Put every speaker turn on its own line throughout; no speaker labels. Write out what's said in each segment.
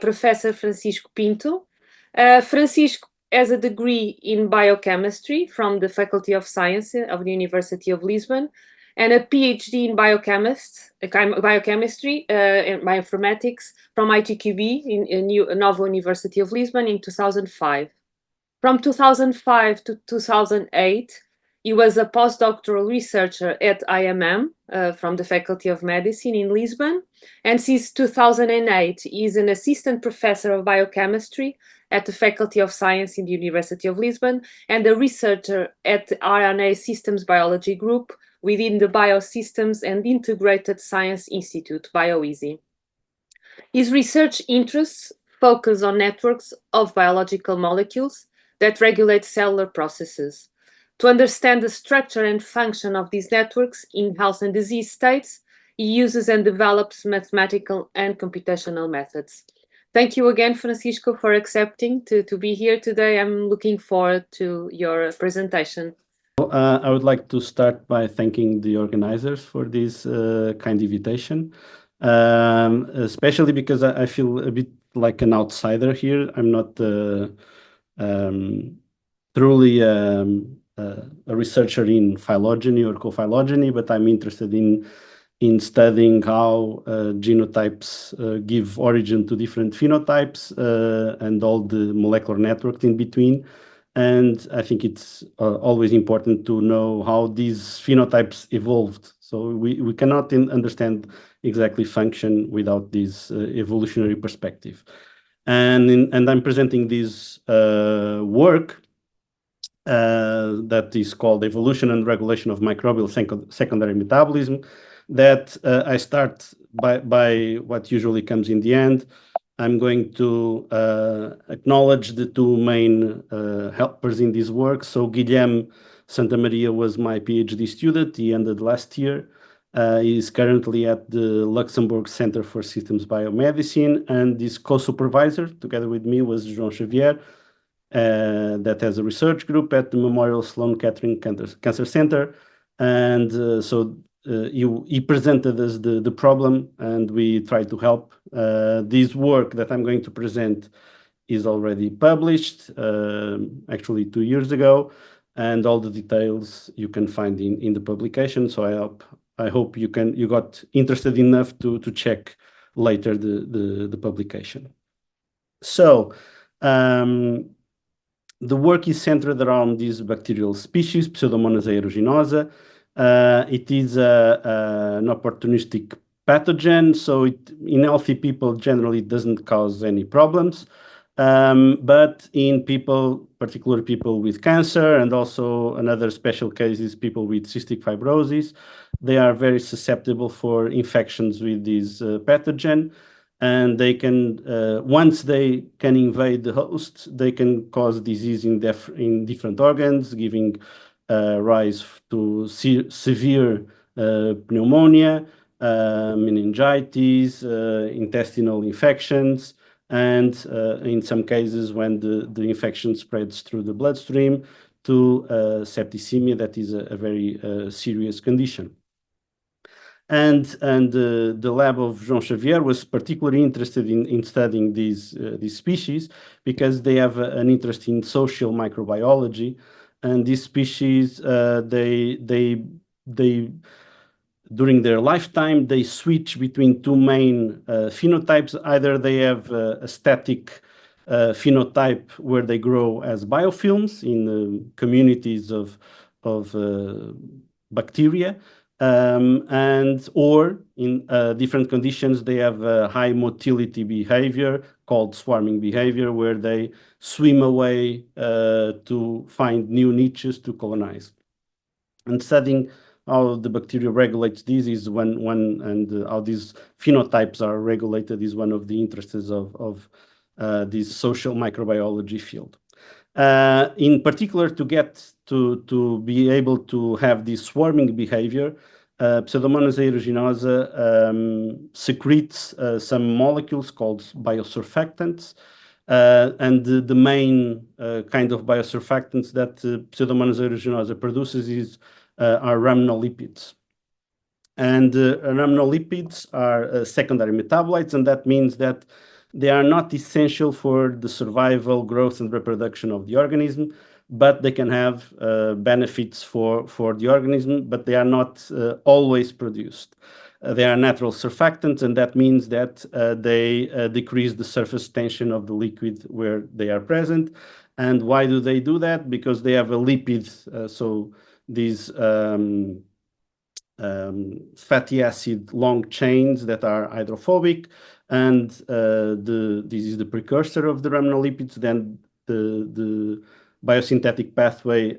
Professor Francisco Pinto. Francisco has a degree in biochemistry from the Faculty of Science of the University of Lisbon and a PhD in biochemistry and bioinformatics from ITQB in Nova University of Lisbon in 2005. From 2005 to 2008, he was a postdoctoral researcher at IMM from the Faculty of Medicine in Lisbon. And since 2008, he is an assistant professor of biochemistry at the Faculty of Science in the University of Lisbon and a researcher at the RNA Systems Biology Group within the Biosystems and Integrated Science Institute, BioISI. His research interests focus on networks of biological molecules that regulate cellular processes. To understand the structure and function of these networks in health and disease states, he uses and develops mathematical and computational methods. Thank you again, Francisco, for accepting to be here today. I'm looking forward to your presentation.
I would like to start by thanking the organizers for this kind invitation, especially because I feel a bit like an outsider here. I'm not truly a researcher in phylogeny or cophylogeny, but I'm interested in studying how genotypes give origin to different phenotypes and all the molecular networks in between. And I think it's always important to know how these phenotypes evolved. So we cannot understand exactly function without this evolutionary perspective. And I'm presenting this work that is called Evolution and Regulation of Microbial Secondary Metabolism, that I start by what usually comes in the end. I'm going to acknowledge the two main helpers in this work. So Guilherme Santamaria was my PhD student. He ended last year. He is currently at the Luxembourg Center for Systems Biomedicine, and his co-supervisor, together with me, was João Xavier, that has a research group at the Memorial Sloan Kettering Cancer Center. And he presented us the problem, and we tried to help. This work that I'm going to present is already published, actually 2 years ago, and all the details you can find in the publication. So I hope you got interested enough to check later the publication. So the work is centered around this bacterial species, Pseudomonas aeruginosa. It is an opportunistic pathogen, so in healthy people generally doesn't cause any problems. But in people, particularly people with cancer, and also another special case is people with cystic fibrosis, they are very susceptible for infections with this pathogen. And they can, once they can invade the host, they can cause disease in different organs, giving rise to severe pneumonia, meningitis, intestinal infections, and in some cases when the infection spreads through the bloodstream to septicemia, that is a very serious condition. And the lab of João Xavier was particularly interested in studying these species because they have an interest in social microbiology. And these species, they during their lifetime, they switch between two main phenotypes. Either they have a static phenotype where they grow as biofilms in communities of bacteria, or in different conditions, they have a high motility behavior called swarming behavior, where they swim away to find new niches to colonize. And studying how the bacteria regulates this is and how these phenotypes are regulated is one of the interests of this social microbiology field. In particular, to get to be able to have this swarming behavior, Pseudomonas aeruginosa secretes some molecules called biosurfactants. And the main kind of biosurfactants that Pseudomonas aeruginosa produces are rhamnolipids. And rhamnolipids are secondary metabolites, and that means that They are not essential for the survival, growth, and reproduction of the organism, but they can have benefits for the organism, but they are not always produced. They are natural surfactants, and that means that they decrease the surface tension of the liquid where they are present. And why do they do that? Because they have a lipid, so these fatty acid long chains that are hydrophobic, and this is the precursor of the rhamnolipids. Then the biosynthetic pathway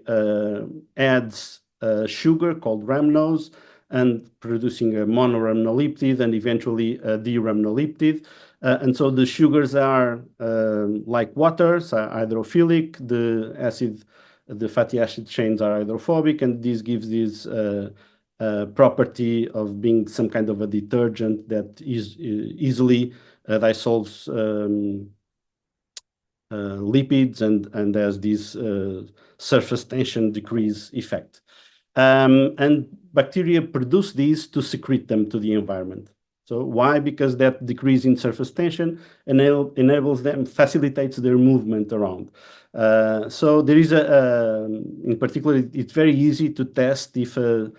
adds sugar called rhamnose, and producing a monorhamnolipid and eventually a dirhamnolipid. And so the sugars are like waters, are hydrophilic. The fatty acid chains are hydrophobic, and this gives this property of being some kind of a detergent that is easily dissolves lipids and has this surface tension decrease effect. And bacteria produce these to secrete them to the environment. So why? Because that decrease in surface tension enables them, facilitates their movement around. So there is in particular, it's very easy to test if a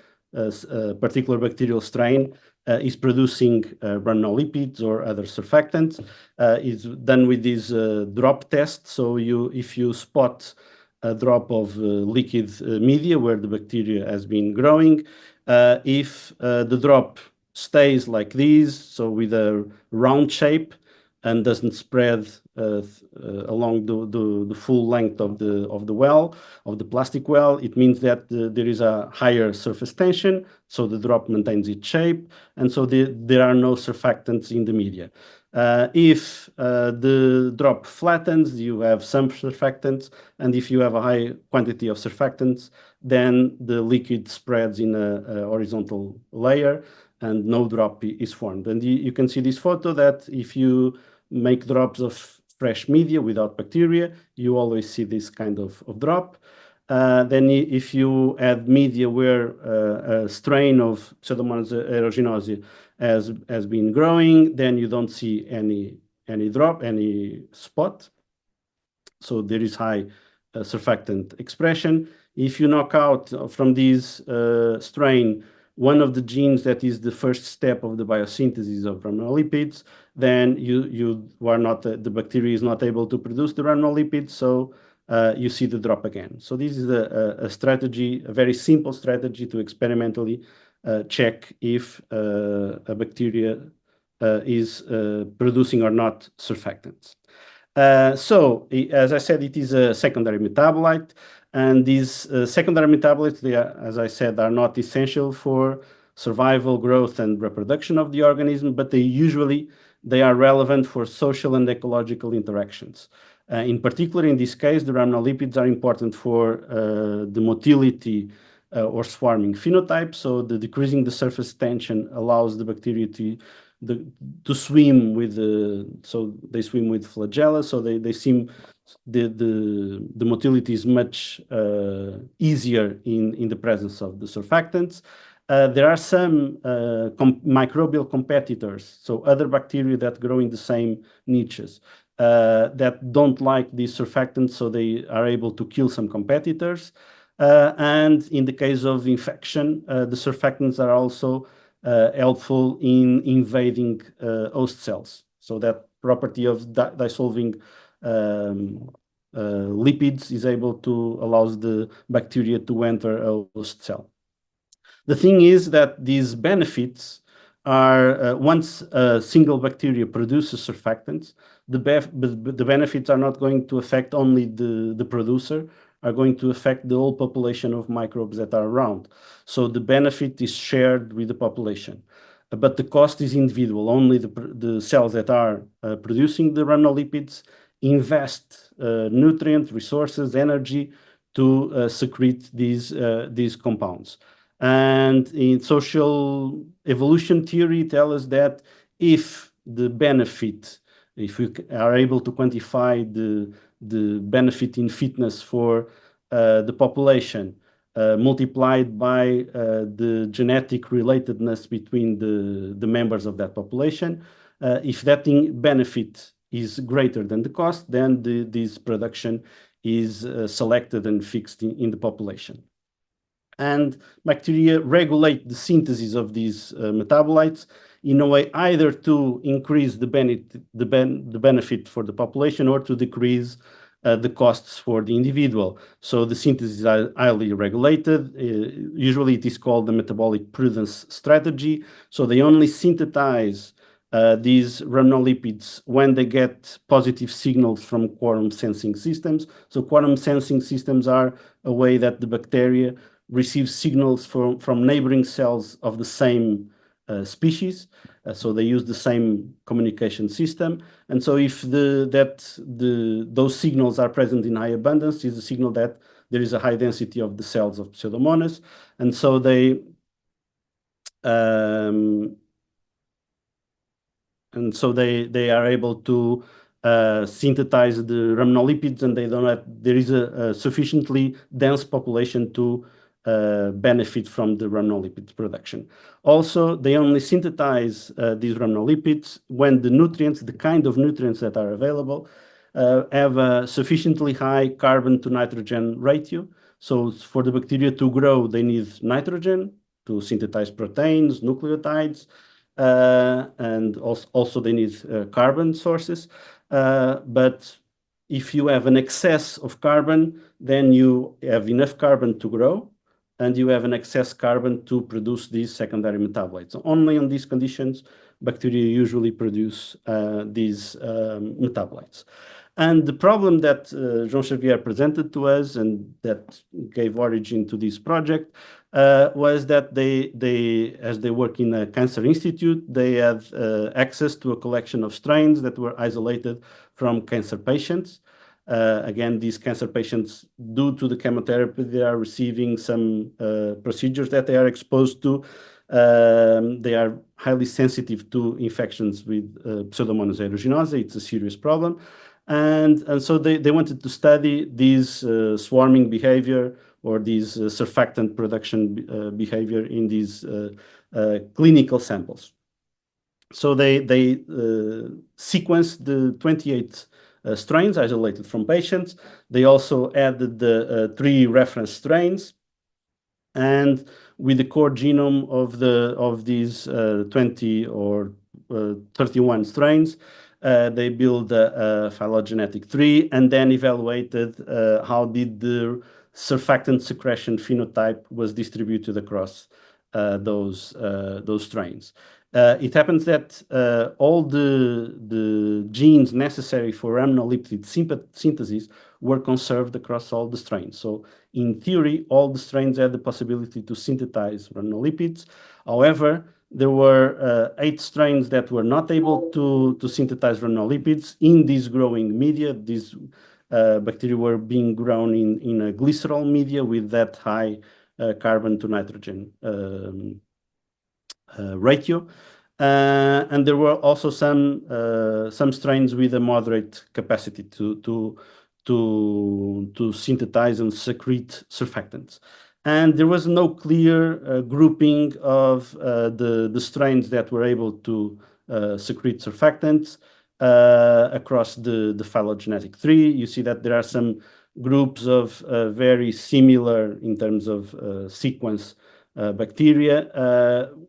particular bacterial strain is producing rhamnolipids or other surfactants. It's done with this drop test. So if you spot a drop of liquid media where the bacteria has been growing, if the drop stays like this, so with a round shape and doesn't spread along the full length of the well, of the plastic well, it means that there is a higher surface tension, so the drop maintains its shape, and so there are no surfactants in the media. If the drop flattens, you have some surfactants, and if you have a high quantity of surfactants, then the liquid spreads in a horizontal layer, and no drop is formed. And you can see this photo that if you make drops of fresh media without bacteria, you always see this kind of drop. Then if you add media where a strain of Pseudomonas aeruginosa has been growing, then you don't see any drop, any spot. So there is high surfactant expression. If you knock out from this strain one of the genes that is the first step of the biosynthesis of rhamnolipids, then you are not the bacteria is not able to produce the rhamnolipids, so you see the drop again. So this is a strategy, a very simple strategy to experimentally check if a bacteria is producing or not surfactants. So, as I said, it is a secondary metabolite, and these secondary metabolites, they are, as I said, are not essential for survival, growth, and reproduction of the organism, but they are relevant for social and ecological interactions. In particular, in this case, the rhamnolipids are important for the motility or swarming phenotype. So the decreasing the surface tension allows the bacteria to swim with so they swim with flagella, so they seem the motility is much easier in the presence of the surfactants. There are some microbial competitors, so other bacteria that grow in the same niches that don't like these surfactants, so they are able to kill some competitors. And in the case of infection, the surfactants are also helpful in invading host cells. So that property of dissolving lipids is able to allows the bacteria to enter a host cell. The thing is that these benefits are once a single bacteria produces surfactants, the benefits are not going to affect only the producer, are going to affect the whole population of microbes that are around. So the benefit is shared with the population, but the cost is individual. Only the cells that are producing the rhamnolipids invest nutrients, resources, energy to secrete these compounds. And in social evolution theory, tell us that if the benefit, if we are able to quantify the benefit in fitness for the population multiplied by the genetic relatedness between the members of that population, if that benefit is greater than the cost, then this production is selected and fixed in the population. And bacteria regulate the synthesis of these metabolites in a way either to increase the benefit for the population or to decrease the costs for the individual. So the synthesis is highly regulated. Usually it is called the metabolic prudence strategy. So they only synthesize these rhamnolipids when they get positive signals from quorum sensing systems. So quorum sensing systems are a way that the bacteria receive signals from neighboring cells of the same species. So they use the same communication system. And so if those signals are present in high abundance, is a signal that there is a high density of the cells of Pseudomonas. And so they are able to synthesize the rhamnolipids, and there is a sufficiently dense population to benefit from the rhamnolipids production. Also, they only synthesize these rhamnolipids when the kind of nutrients that are available have a sufficiently high carbon to nitrogen ratio. So for the bacteria to grow, they need nitrogen to synthesize proteins, nucleotides, and also they need carbon sources. But if you have an excess of carbon, then you have enough carbon to grow, and you have an excess carbon to produce these secondary metabolites. So only in these conditions, bacteria usually produce these metabolites. And the problem that João Xavier presented to us and that gave origin to this project was that as they work in a cancer institute, they had access to a collection of strains that were isolated from cancer patients. Again, these cancer patients, due to the chemotherapy, they are receiving some procedures that they are exposed to. They are highly sensitive to infections with Pseudomonas aeruginosa. It's a serious problem. And so they wanted to study this swarming behavior or this surfactant production behavior in these clinical samples. So they sequenced the 28 strains isolated from patients. They also added the 3 reference strains, and with the core genome of these 20 or 31 strains, they built a phylogenetic tree and then evaluated how did the surfactant secretion phenotype was distributed across those strains. It happens that all the genes necessary for rhamnolipid synthesis were conserved across all the strains. So in theory, all the strains had the possibility to synthesize rhamnolipids. However, there were 8 strains that were not able to synthesize rhamnolipids in this growing media. These bacteria were being grown in a glycerol media with that high carbon to nitrogen ratio. And there were also some strains with a moderate capacity to synthesize and secrete surfactants. And there was no clear grouping of the strains that were able to secrete surfactants across the phylogenetic tree. You see that there are some groups of very similar in terms of sequence bacteria,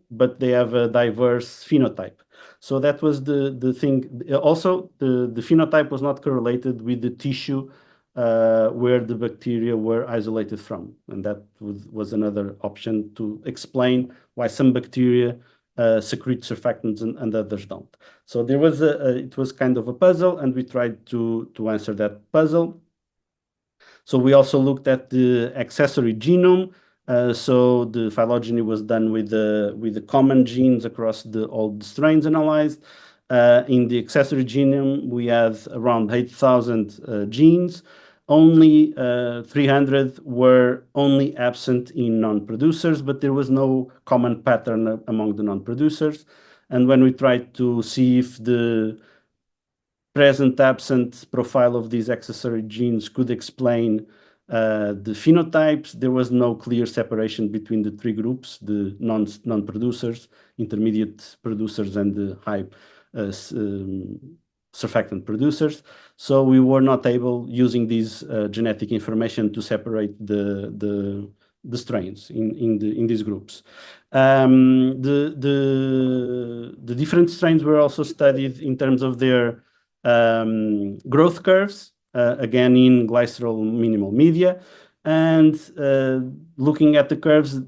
but they have a diverse phenotype. So that was the thing. Also, the phenotype was not correlated with the tissue where the bacteria were isolated from. And that was another option to explain why some bacteria secrete surfactants and others don't. So there was it was kind of a puzzle, and we tried to answer that puzzle. So we also looked at the accessory genome. So the phylogeny was done with the common genes across all the strains analyzed. In the accessory genome, we have around 8,000 genes. Only 300 were only absent in non-producers, but there was no common pattern among the non-producers. And when we tried to see if the present-absent profile of these accessory genes could explain the phenotypes, there was no clear separation between the 3 groups, the non-producers, intermediate producers, and the high surfactant producers. So we were not able, using this genetic information, to separate the strains in these groups. The different strains were also studied in terms of their growth curves, again in glycerol minimal media, and looking at the curves,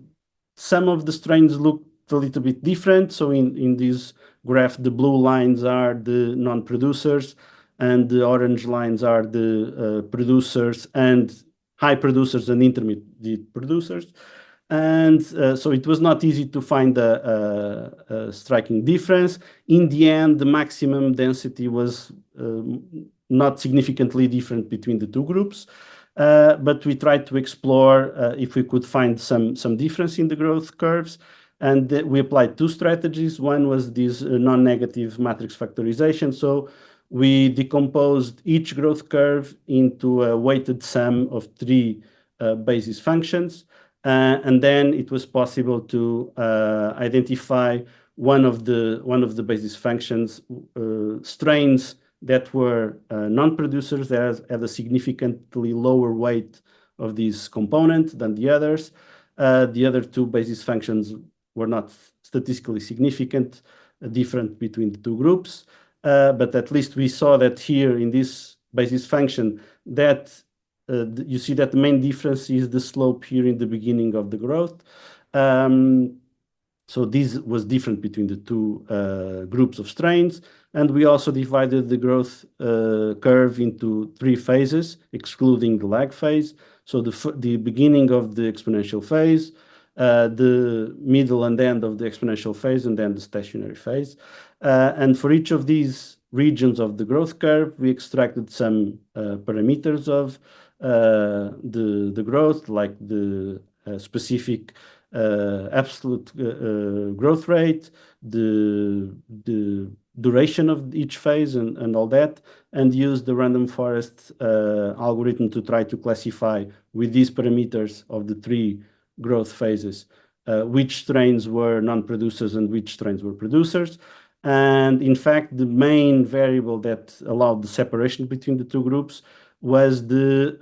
some of the strains looked a little bit different. So in this graph, the blue lines are the non-producers, and the orange lines are the producers and high producers and intermediate producers. And so it was not easy to find a striking difference. In the end, the maximum density was not significantly different between the two groups. But we tried to explore if we could find some difference in the growth curves. And we applied two strategies. One was this non-negative matrix factorization. So we decomposed each growth curve into a weighted sum of three basis functions. And then it was possible to identify one of the basis functions, strains that were non-producers that had a significantly lower weight of this component than the others. The other two basis functions were not statistically significant, different between the two groups. But at least we saw that here in this basis function that you see that the main difference is the slope here in the beginning of the growth. So this was different between the two groups of strains. And we also divided the growth curve into three phases, excluding the lag phase. So the beginning of the exponential phase, the middle and end of the exponential phase, and then the stationary phase. And for each of these regions of the growth curve, we extracted some parameters of the growth, like the specific absolute growth rate, the duration of each phase, and all that, and use the random forest algorithm to try to classify with these parameters of the three growth phases which strains were non-producers and which strains were producers. And in fact, the main variable that allowed the separation between the two groups was the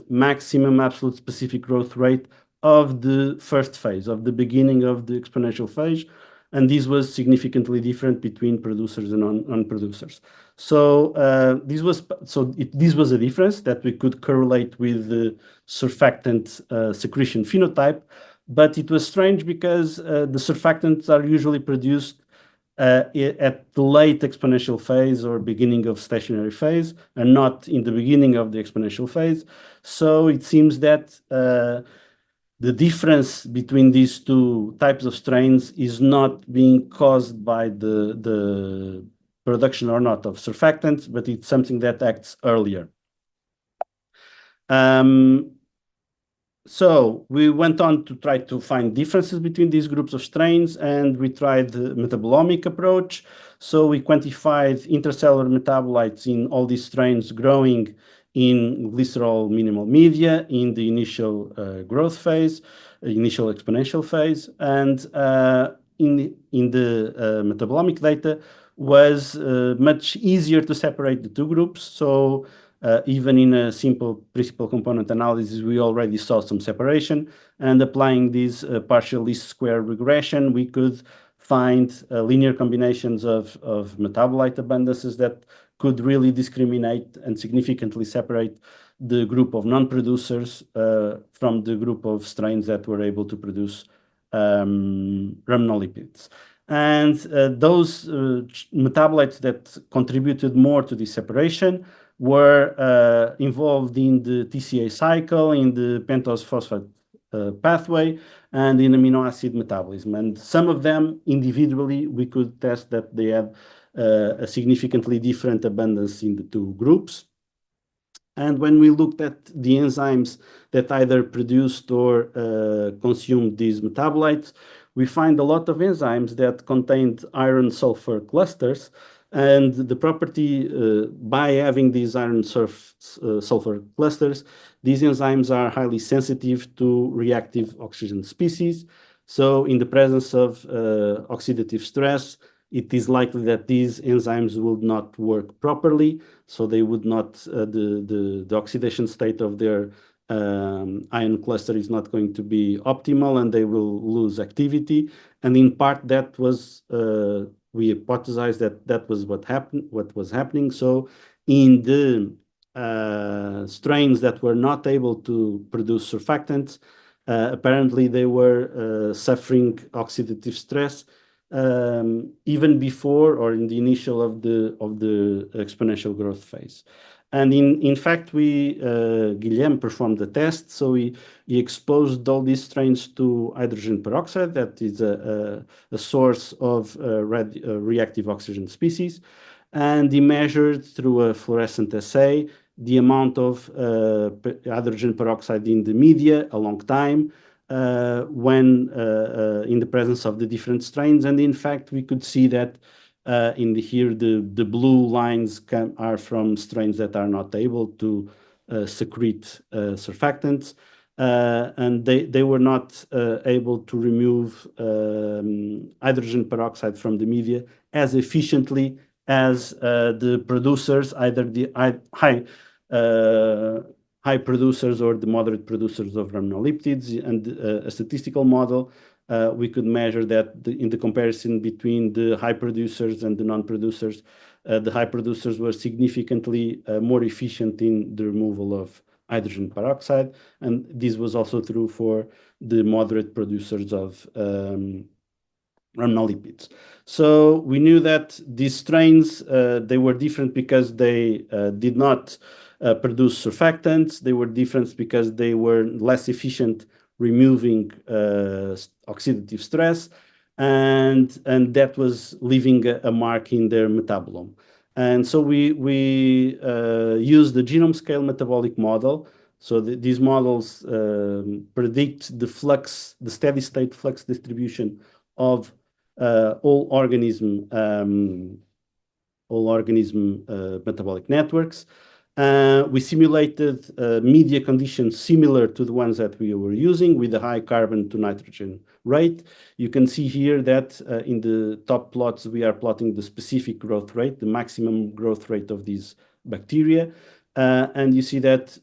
maximum absolute specific growth rate of the first phase, of the beginning of the exponential phase. And this was significantly different between producers and non-producers. So this was a difference that we could correlate with the surfactant secretion phenotype. But it was strange because the surfactants are usually produced at the late exponential phase or beginning of stationary phase, and not in the beginning of the exponential phase. So it seems that the difference between these two types of strains is not being caused by the production or not of surfactants, but it's something that acts earlier. So we went on to try to find differences between these groups of strains, and we tried the metabolomic approach. So we quantified intercellular metabolites in all these strains growing in glycerol minimal media in the initial growth phase, initial exponential phase. And in the metabolomic data was much easier to separate the two groups. So even in a simple principal component analysis, we already saw some separation. And applying this partial least square regression, we could find linear combinations of metabolite abundances that could really discriminate and significantly separate the group of non-producers from the group of strains that were able to produce rhamnolipids. And those metabolites that contributed more to this separation were involved in the TCA cycle, in the pentose phosphate pathway, and in amino acid metabolism. And some of them individually, we could test that they had a significantly different abundance in the two groups. And when we looked at the enzymes that either produced or consumed these metabolites, we find a lot of enzymes that contained iron-sulfur clusters. And the property, by having these iron-sulfur clusters, these enzymes are highly sensitive to reactive oxygen species. So in the presence of oxidative stress, it is likely that these enzymes would not work properly, so they would not, the oxidation state of their ion cluster is not going to be optimal, and they will lose activity. And in part, that was we hypothesized that was what was happening. So in the strains that were not able to produce surfactants, apparently they were suffering oxidative stress even before or in the initial of the exponential growth phase. And in fact, Guilhem performed the test. So he exposed all these strains to hydrogen peroxide, that is a source of reactive oxygen species. And he measured through a fluorescent assay the amount of hydrogen peroxide in the media a long time when in the presence of the different strains. And in fact, we could see that here the blue lines are from strains that are not able to secrete surfactants, and they were not able to remove hydrogen peroxide from the media as efficiently as the producers, either the high producers or the moderate producers of rhamnolipids. And a statistical model, we could measure that in the comparison between the high producers and the non-producers, the high producers were significantly more efficient in the removal of hydrogen peroxide. And this was also true for the moderate producers of rhamnolipids. So we knew that these strains, they were different because they did not produce surfactants. They were different because they were less efficient removing oxidative stress, and that was leaving a mark in their metabolome. And so we used the genome scale metabolic model. So these models predict the steady state flux distribution of all organism metabolic networks. We simulated media conditions similar to the ones that we were using with a high carbon to nitrogen rate. You can see here that in the top plots, we are plotting the specific growth rate, the maximum growth rate of these bacteria. And you see that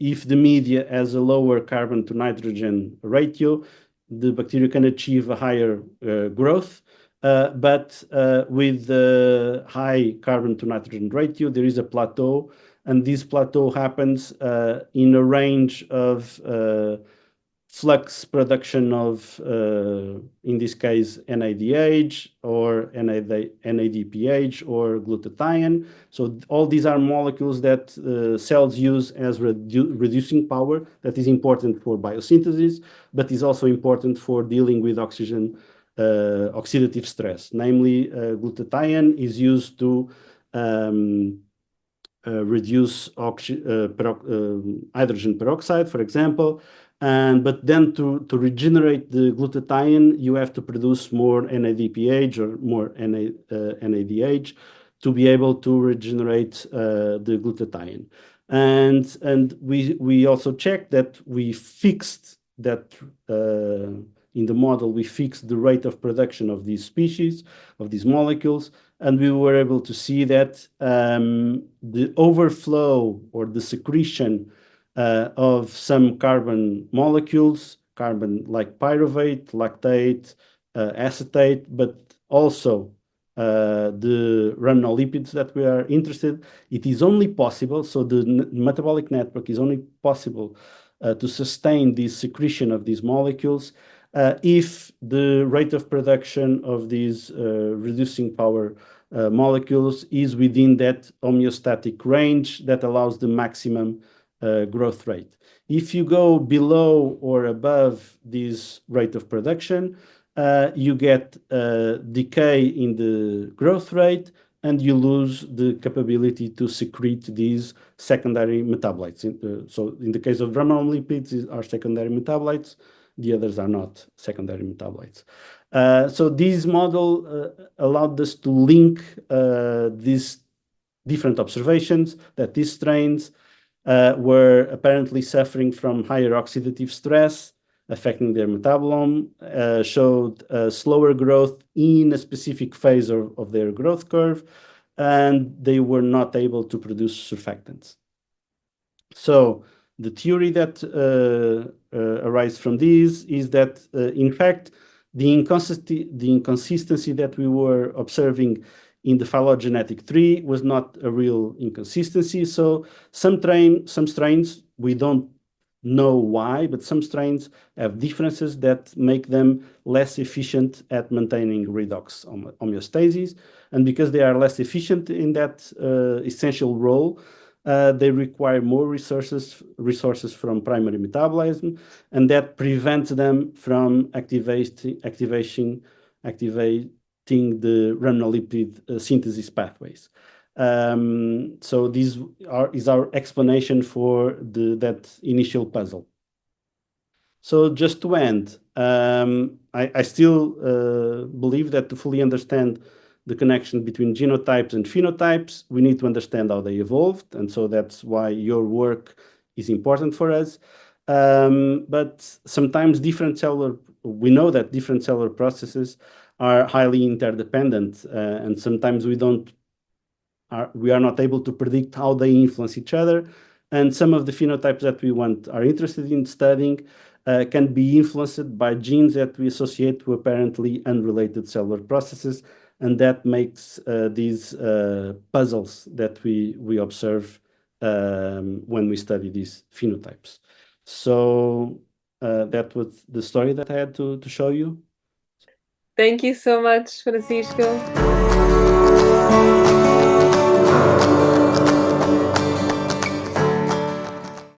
if the media has a lower carbon to nitrogen ratio, the bacteria can achieve a higher growth. But with the high carbon to nitrogen ratio, there is a plateau. And this plateau happens in a range of flux production of, in this case, NADH or NADPH or glutathione. So all these are molecules that cells use as reducing power. That is important for biosynthesis, but is also important for dealing with oxidative stress. Namely, glutathione is used to reduce hydrogen peroxide, for example. But then to regenerate the glutathione, you have to produce more NADPH or more NADH to be able to regenerate the glutathione. And we also checked that we fixed that in the model, we fixed the rate of production of these species, of these molecules, and we were able to see that the overflow or the secretion of some carbon molecules, carbon like pyruvate, lactate, acetate, but also the rhamnolipids that we are interested. It is only possible, so the metabolic network is only possible to sustain the secretion of these molecules if the rate of production of these reducing power molecules is within that homeostatic range that allows the maximum growth rate. If you go below or above this rate of production, you get decay in the growth rate, and you lose the capability to secrete these secondary metabolites. So in the case of rhamnolipids, these are secondary metabolites. The others are not secondary metabolites. So this model allowed us to link these different observations that these strains were apparently suffering from higher oxidative stress affecting their metabolome, showed slower growth in a specific phase of their growth curve, and they were not able to produce surfactants. So the theory that arises from this is that, in fact, the inconsistency that we were observing in the phylogenetic tree was not a real inconsistency. So some strains, we don't know why, but some strains have differences that make them less efficient at maintaining redox homeostasis. And because they are less efficient in that essential role, they require more resources from primary metabolism, and that prevents them from activating the rhamnolipid synthesis pathways. So this is our explanation for that initial puzzle. So just to end, I still believe that to fully understand the connection between genotypes and phenotypes, we need to understand how they evolved, and so that's why your work is important for us. But sometimes we know that different cellular processes are highly interdependent, and sometimes we are not able to predict how they influence each other. And some of the phenotypes that we are interested in studying can be influenced by genes that we associate to apparently unrelated cellular processes, and that makes these puzzles that we observe when we study these phenotypes. So that was the story that I had to show you.
Thank you so much, Francisco.